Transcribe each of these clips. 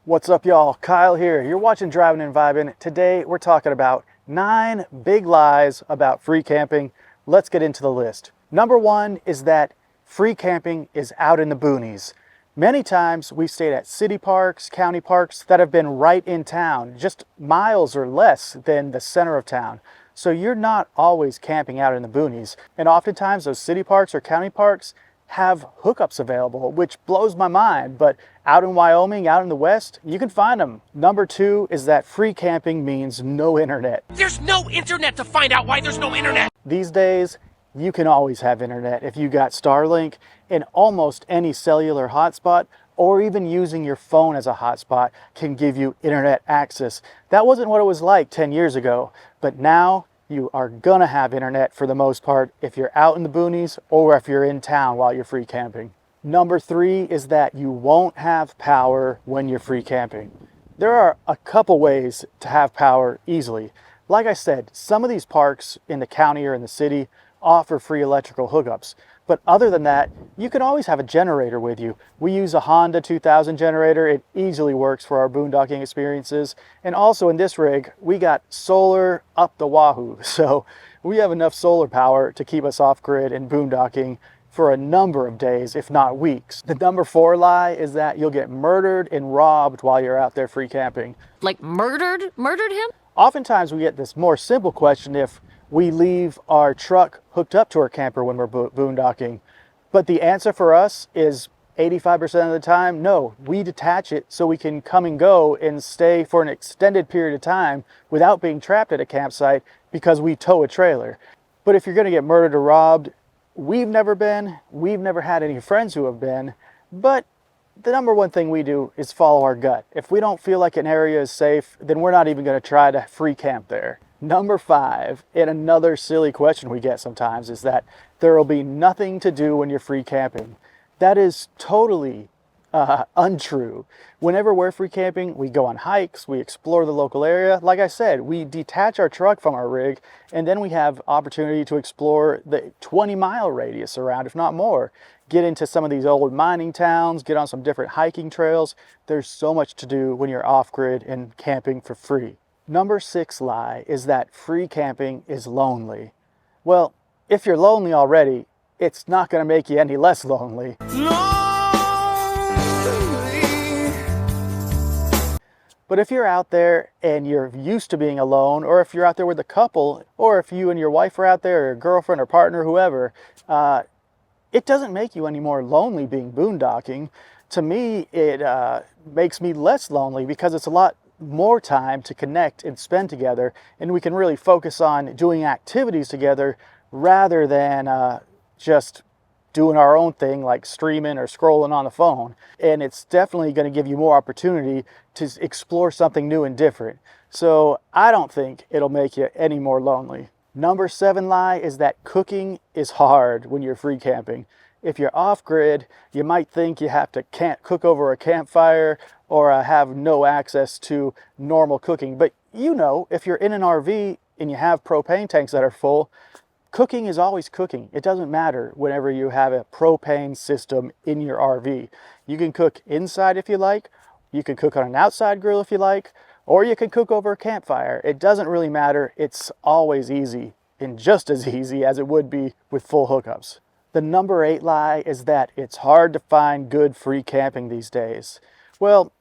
What's up, y'all? Kyle here. You're watching Driving and Vibing. Today we're talking about 9 big lies about free camping. Let's get into the list. Number 1 is that free camping is out in the boonies. Many times we've stayed at city parks, county parks that have been right in town, just miles or less than the center of town. So you're not always camping out in the boonies. And oftentimes those city parks or county parks have hookups available, which blows my mind. But out in Wyoming, out in the West, you can find them. Number 2 is that free camping means no internet. There's no internet to find out why there's no internet. These days, you can always have internet if you got Starlink in almost any cellular hotspot, or even using your phone as a hotspot can give you internet access. That wasn't what it was like 10 years ago, but now you are gonna have internet for the most part if you're out in the boonies or if you're in town while you're free camping. Number 3 is that you won't have power when you're free camping. There are a couple ways to have power easily. Like I said, some of these parks in the county or in the city offer free electrical hookups. But other than that, you can always have a generator with you. We use a Honda 2000 generator. It easily works for our boondocking experiences. And also in this rig, we got solar up the wahoo. So we have enough solar power to keep us off grid and boondocking for a number of days, if not weeks. The number 4 lie is that you'll get murdered and robbed while you're out there free camping. Like murdered? Murdered him? Oftentimes we get this more simple question if we leave our truck hooked up to our camper when we're boondocking. But the answer for us is 85% of the time, no. We detach it so we can come and go and stay for an extended period of time without being trapped at a campsite because we tow a trailer. But if you're gonna get murdered or robbed, we've never had any friends who have been, but the number 1 thing we do is follow our gut. If we don't feel like an area is safe, then we're not even gonna try to free camp there. Number 5, and another silly question we get sometimes, is that there will be nothing to do when you're free camping. That is totally untrue. Whenever we're free camping, we go on hikes, we explore the local area. Like I said, we detach our truck from our rig, and then we have opportunity to explore the 20-mile radius around, if not more. Get into some of these old mining towns, get on some different hiking trails. There's so much to do when you're off-grid and camping for free. Number 6 lie is that free camping is lonely. Well, if you're lonely already, it's not going to make you any less lonely. But if you're out there and you're used to being alone, or if you're out there with a couple, or if you and your wife are out there, or your girlfriend or partner, whoever, it doesn't make you any more lonely being boondocking. To me, it makes me less lonely because it's a lot more time to connect and spend together, and we can really focus on doing activities together rather than just doing our own thing like streaming or scrolling on the phone. And it's definitely going to give you more opportunity to explore something new and different. So I don't think it'll make you any more lonely. Number 7 lie is that cooking is hard when you're free camping. If you're off-grid, you might think you have to cook over a campfire or have no access to normal cooking. But you know, if you're in an RV and you have propane tanks that are full, cooking is always cooking. It doesn't matter whenever you have a propane system in your RV. You can cook inside if you like, you can cook on an outside grill if you like, or you can cook over a campfire. It doesn't really matter. It's always easy, and just as easy as it would be with full hookups. The number 8 lie is that it's hard to find good free camping these days. Well,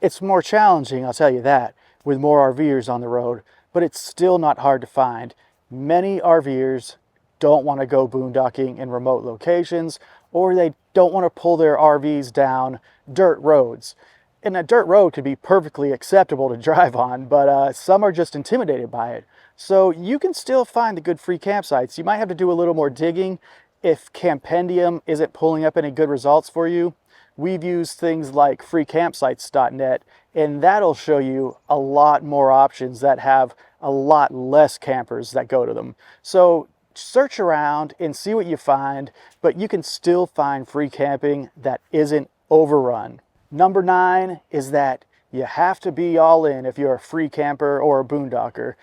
it's more challenging, I'll tell you that, with more RVers on the road, but it's still not hard to find. Many RVers don't want to go boondocking in remote locations, or they don't want to pull their RVs down dirt roads. And a dirt road could be perfectly acceptable to drive on, but some are just intimidated by it. So you can still find the good free campsites. You might have to do a little more digging if Campendium isn't pulling up any good results for you. We've used things like freecampsites.net, and that'll show you a lot more options that have a lot less campers that go to them. So search around and see what you find, but you can still find free camping that isn't overrun. Number 9 is that you have to be all in if you're a free camper or a boondocker.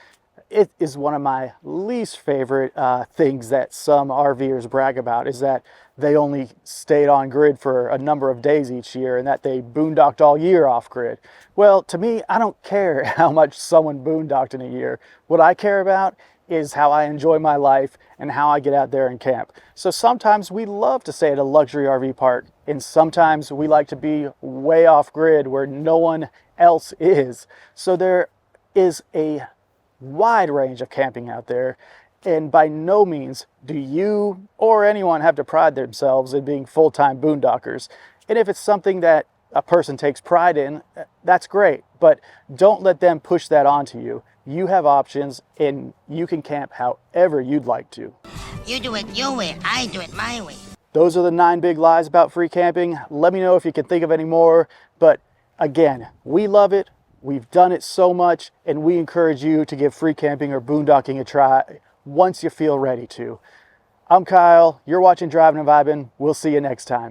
It is one of my least favorite things that some RVers brag about, is that they only stayed on grid for a number of days each year and that they boondocked all year off grid. Well, to me, I don't care how much someone boondocked in a year. What I care about is how I enjoy my life and how I get out there and camp. So sometimes we love to stay at a luxury RV park, and sometimes we like to be way off grid where no one else is. So there is a wide range of camping out there, and by no means do you or anyone have to pride themselves in being full-time boondockers. And if it's something that a person takes pride in, that's great, but don't let them push that onto you. You have options and you can camp however you'd like to. You do it your way, I do it my way. Those are the 9 big lies about free camping. Let me know if you can think of any more, but again, we love it. We've done it so much, and we encourage you to give free camping or boondocking a try once you feel ready to. I'm Kyle, you're watching Driving and Vibing. We'll see you next time.